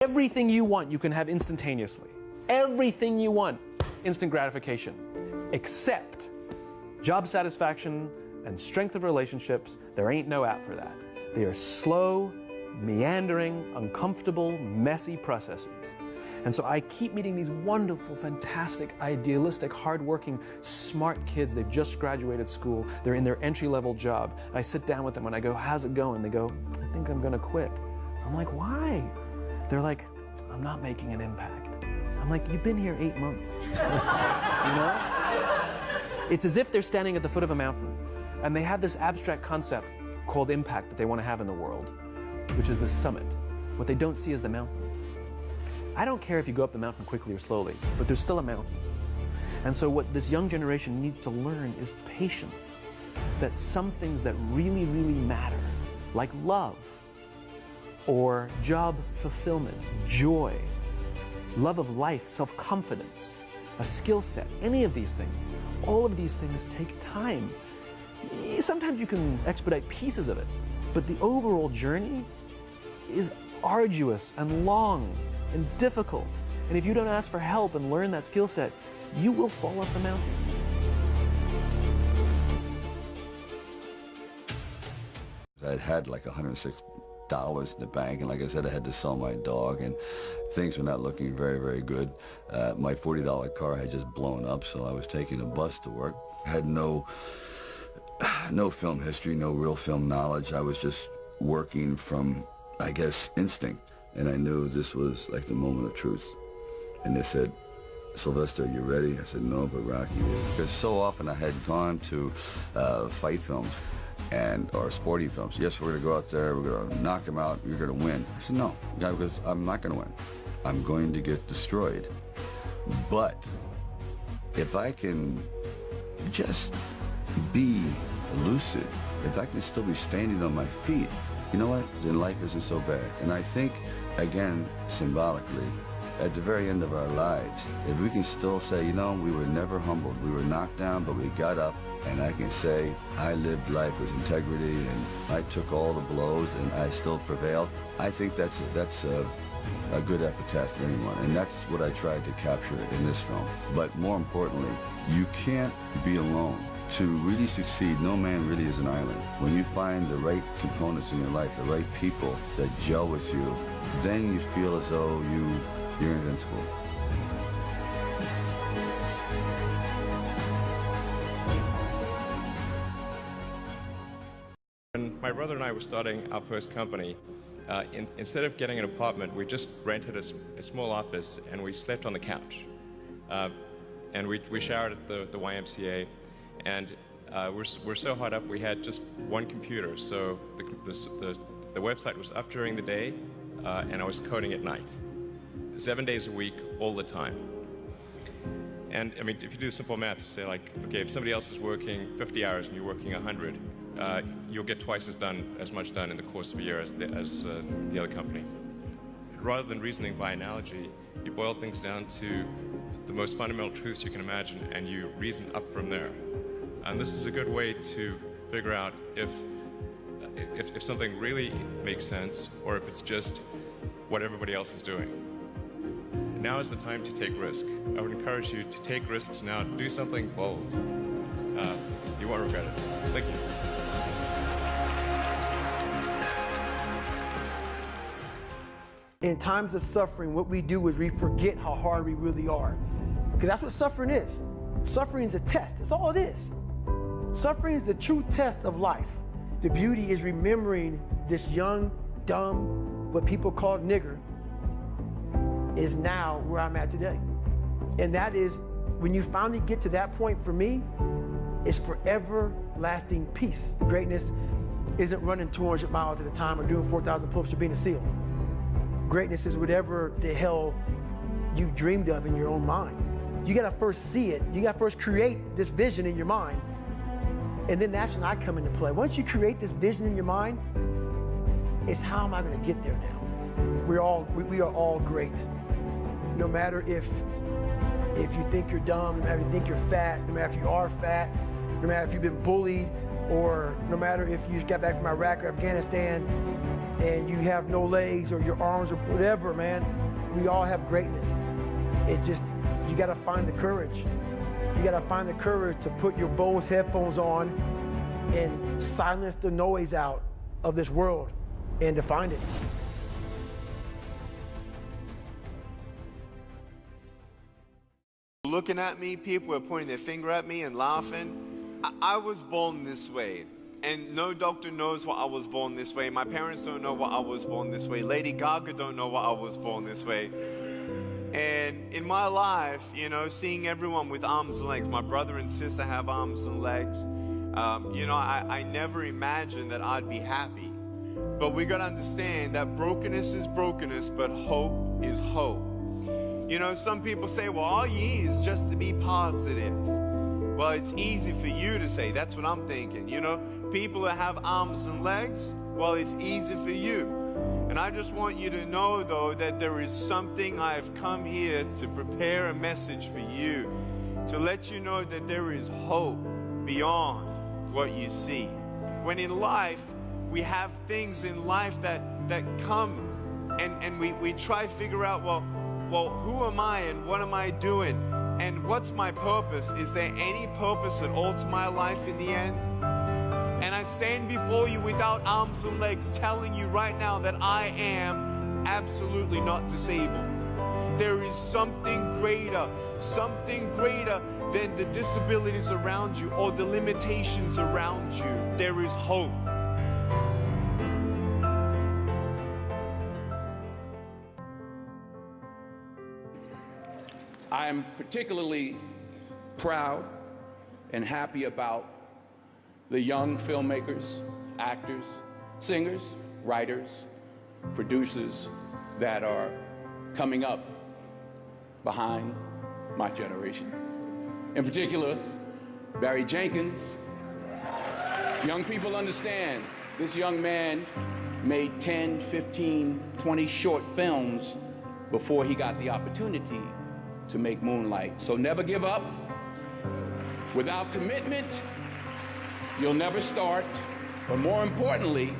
Everything you want, you can have instantaneously. Everything you want, instant gratification. Except job satisfaction and strength of relationships, there ain't no app for that. They are slow, meandering, uncomfortable, messy processes. And so I keep meeting these wonderful, fantastic, idealistic, hardworking, smart kids. They've just graduated school. They're in their entry-level job. I sit down with them and I go, how's it going? They go, I think I'm gonna quit. I'm like, why? They're like, I'm not making an impact. I'm like, you've been here 8 months. You know? It's as if they're standing at the foot of a mountain and they have this abstract concept called impact that they want to have in the world, which is the summit. What they don't see is the mountain. I don't care if you go up the mountain quickly or slowly, but there's still a mountain. And so what this young generation needs to learn is patience. That some things that really, really matter, like love, or job fulfillment, joy, love of life, self-confidence, a skill set, any of these things, all of these things take time. Sometimes you can expedite pieces of it, but the overall journey is arduous and long and difficult. And if you don't ask for help and learn that skill set, you will fall off the mountain. I'd had like $106 in the bank, and like I said, I had to sell my dog, and things were not looking very, very good. My $40 car had just blown up, so I was taking a bus to work. I had no film history, no real film knowledge. I was just working from, I guess, instinct. And I knew this was like the moment of truth. And they said, Sylvester, you ready? I said, no, but Rocky is. Because so often I had gone to fight films or sporting films. Yes, we're going to go out there, we're going to knock him out, you're going to win. I said, no, because I'm not going to win. I'm going to get destroyed. But if I can just be lucid, if I can still be standing on my feet, you know what? Then life isn't so bad. And I think, again, symbolically, at the very end of our lives, if we can still say, you know, we were never humbled, we were knocked down, but we got up, and I can say, I lived life with integrity, and I took all the blows, and I still prevailed, I think that's a good epitaph for anyone, and that's what I tried to capture in this film. But more importantly, you can't be alone. To really succeed, no man really is an island. When you find the right components in your life, the right people that gel with you, then you feel as though you're invincible. When my brother and I were starting our first company, instead of getting an apartment, we just rented a small office and we slept on the couch. And we showered at the YMCA. And we're so hot up, we had just one computer. So the website was up during the day, and I was coding at night. 7 days a week, all the time. And I mean, if you do simple math, say like, okay, if somebody else is working 50 hours and you're working 100, you'll get twice as much done in the course of a year as the other company. Rather than reasoning by analogy, you boil things down to the most fundamental truths you can imagine, and you reason up from there. And this is a good way to figure out if something really makes sense, or if it's just what everybody else is doing. Now is the time to take risk. I would encourage you to take risks now. Do something bold. You won't regret it. Thank you. In times of suffering, what we do is we forget how hard we really are. Because that's what suffering is. Suffering is a test. That's all it is. Suffering is the true test of life. The beauty is remembering this young, dumb, what people call nigger, is now where I'm at today. And that is, when you finally get to that point, for me, it's forever lasting peace. Greatness isn't running 200 miles at a time or doing 4,000 pull-ups or being a SEAL. Greatness is whatever the hell you dreamed of in your own mind. You gotta first see it. You gotta first create this vision in your mind. And then that's when I come into play. Once you create this vision in your mind, it's how am I gonna get there now? We are all great. No matter if you think you're dumb, no matter if you think you're fat, no matter if you are fat, no matter if you've been bullied, or no matter if you just got back from Iraq or Afghanistan, and you have no legs or your arms or whatever, man, we all have greatness. It just, you gotta find the courage. You gotta find the courage to put your Bose headphones on and silence the noise out of this world and to find it. Looking at me, people were pointing their finger at me and laughing. I was born this way, and no doctor knows why I was born this way. My parents don't know why I was born this way. Lady Gaga don't know why I was born this way. And in my life, you know, seeing everyone with arms and legs, my brother and sister have arms and legs, you know, I never imagined that I'd be happy. But we gotta understand that brokenness is brokenness, but hope is hope. You know, some people say, well, all you need is just to be positive. Well, it's easy for you to say. That's what I'm thinking. You know, people that have arms and legs, well, it's easy for you. And I just want you to know, though, that there is something. I've come here to prepare a message for you, to let you know that there is hope beyond what you see. When in life, we have things in life that come and we try to figure out, well, who am I and what am I doing? And what's my purpose? Is there any purpose at all to my life in the end? And I stand before you without arms and legs, telling you right now that I am absolutely not disabled. There is something greater than the disabilities around you or the limitations around you. There is hope. I am particularly proud and happy about the young filmmakers, actors, singers, writers, producers that are coming up behind my generation. In particular, Barry Jenkins. Young people understand this young man made 10, 15, 20 short films before he got the opportunity to make Moonlight. So never give up. Without commitment, you'll never start. But more importantly,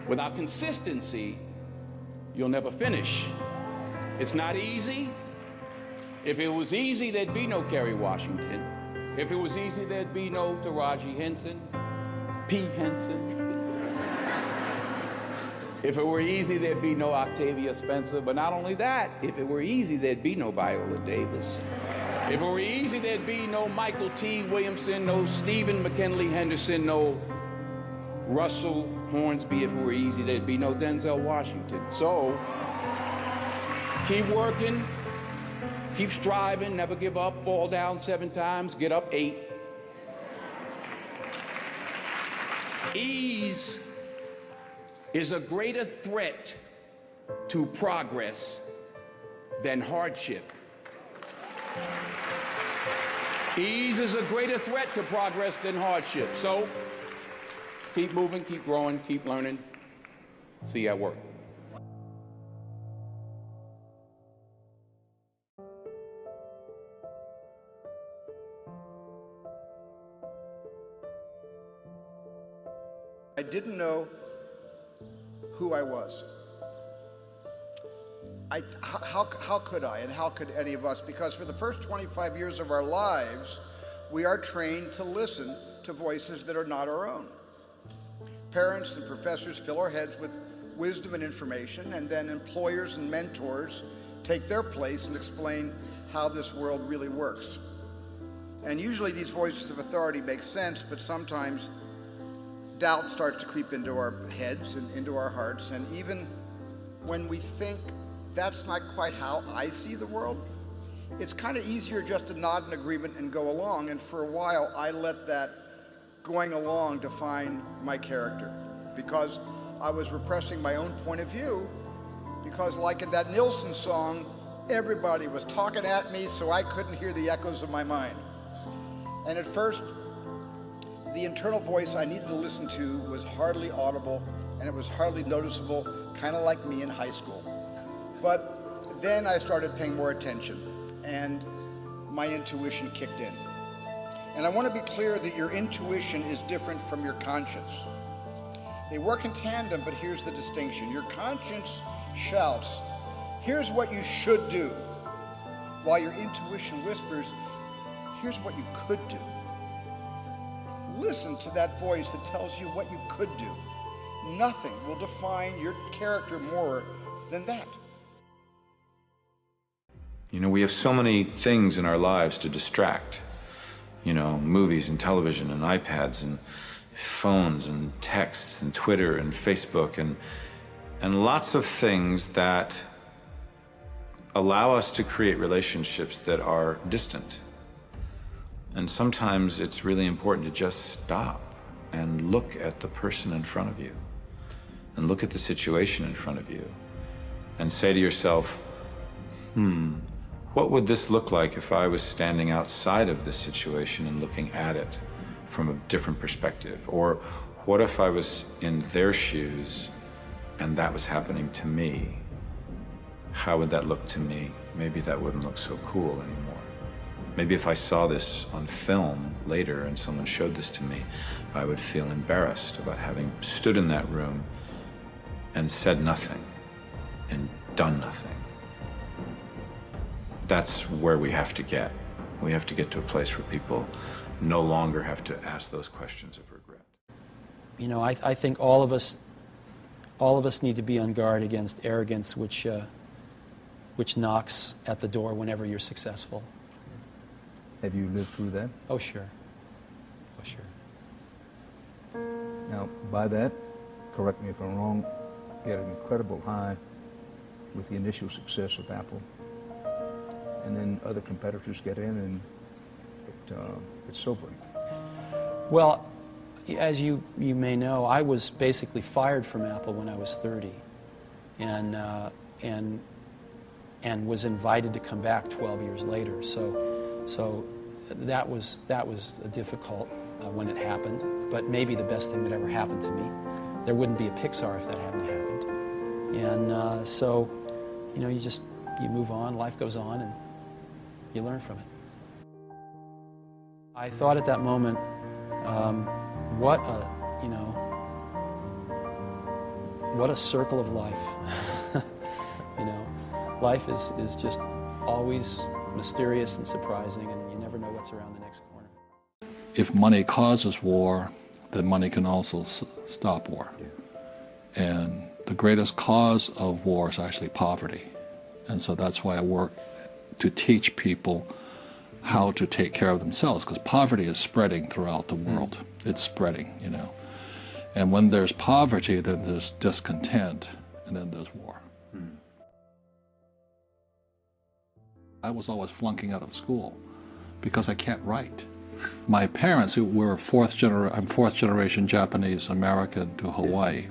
without consistency, you'll never finish. It's not easy. If it was easy, there'd be no Kerry Washington. If it was easy, there'd be no Taraji Henson, P. Henson. If it were easy, there'd be no Octavia Spencer. But not only that, if it were easy, there'd be no Viola Davis. If it were easy, there'd be no Michael T. Williamson, no Stephen McKinley Henderson, no Russell Hornsby. If it were easy, there'd be no Denzel Washington. So keep working, keep striving, never give up, fall down 7 times, get up 8. Ease is a greater threat to progress than hardship. Ease is a greater threat to progress than hardship. So keep moving, keep growing, keep learning. See you at work. I didn't know who I was. How could I, and how could any of us? Because for the first 25 years of our lives, we are trained to listen to voices that are not our own. Parents and professors fill our heads with wisdom and information, and then employers and mentors take their place and explain how this world really works. And usually these voices of authority make sense, but sometimes doubt starts to creep into our heads and into our hearts, and even when we think that's not quite how I see the world, it's kind of easier just to nod in agreement and go along, and for a while I let that going along define my character, because I was repressing my own point of view, because like in that Nilsson song, everybody was talking at me so I couldn't hear the echoes of my mind. And at first, the internal voice I needed to listen to was hardly audible, and it was hardly noticeable, kind of like me in high school. But then I started paying more attention, and my intuition kicked in. And I want to be clear that your intuition is different from your conscience. They work in tandem, but here's the distinction. Your conscience shouts, here's what you should do, while your intuition whispers, here's what you could do. Listen to that voice that tells you what you could do. Nothing will define your character more than that. You know, we have so many things in our lives to distract. You know, movies and television and iPads and phones and texts and Twitter and Facebook and lots of things that allow us to create relationships that are distant. And sometimes it's really important to just stop and look at the person in front of you and look at the situation in front of you and say to yourself, what would this look like if I was standing outside of this situation and looking at it from a different perspective? Or what if I was in their shoes and that was happening to me? How would that look to me? Maybe that wouldn't look so cool anymore. Maybe if I saw this on film later and someone showed this to me, I would feel embarrassed about having stood in that room and said nothing and done nothing. That's where we have to get. We have to get to a place where people no longer have to ask those questions of regret. You know, I think all of us need to be on guard against arrogance, which knocks at the door whenever you're successful. Have you lived through that? Oh, sure. Oh, sure. Now, by that, correct me if I'm wrong, you had an incredible high with the initial success of Apple. And then other competitors get in and it's sobering. Well, as you may know, I was basically fired from Apple when I was 30, and was invited to come back 12 years later. So that was difficult when it happened, but maybe the best thing that ever happened to me. There wouldn't be a Pixar if that hadn't happened. And so, you know, you move on, life goes on, and you learn from it. I thought at that moment, what a circle of life. You know, life is just always mysterious and surprising, and you never know what's around the next corner. If money causes war, then money can also stop war. Yeah. And the greatest cause of war is actually poverty. And so that's why I work to teach people how to take care of themselves, because poverty is spreading throughout the world. It's spreading, you know. And when there's poverty, then there's discontent, and then there's war. I was always flunking out of school because I can't write. My parents, who were I'm fourth generation Japanese American to Hawaii,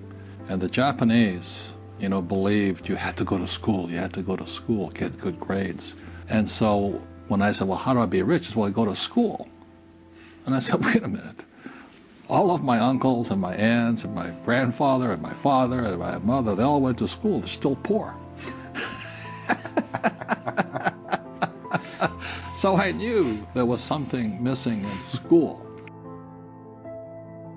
and the Japanese, you know, believed you had to go to school, get good grades. And so when I said, well, how do I be rich? He said, well, I go to school. And I said, wait a minute. All of my uncles and my aunts and my grandfather and my father and my mother, they all went to school. They're still poor. So I knew there was something missing in school.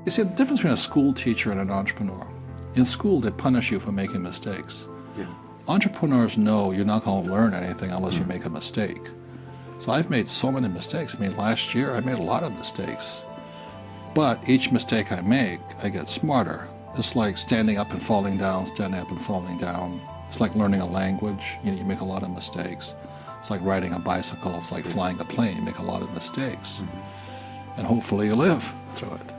You see, the difference between a school teacher and an entrepreneur. In school, they punish you for making mistakes. Yeah. Entrepreneurs know you're not going to learn anything unless you make a mistake. So I've made so many mistakes. I mean, last year I made a lot of mistakes. But each mistake I make, I get smarter. It's like standing up and falling down, standing up and falling down. It's like learning a language. You know, you make a lot of mistakes. It's like riding a bicycle. It's like flying a plane. You make a lot of mistakes. And hopefully you live through it.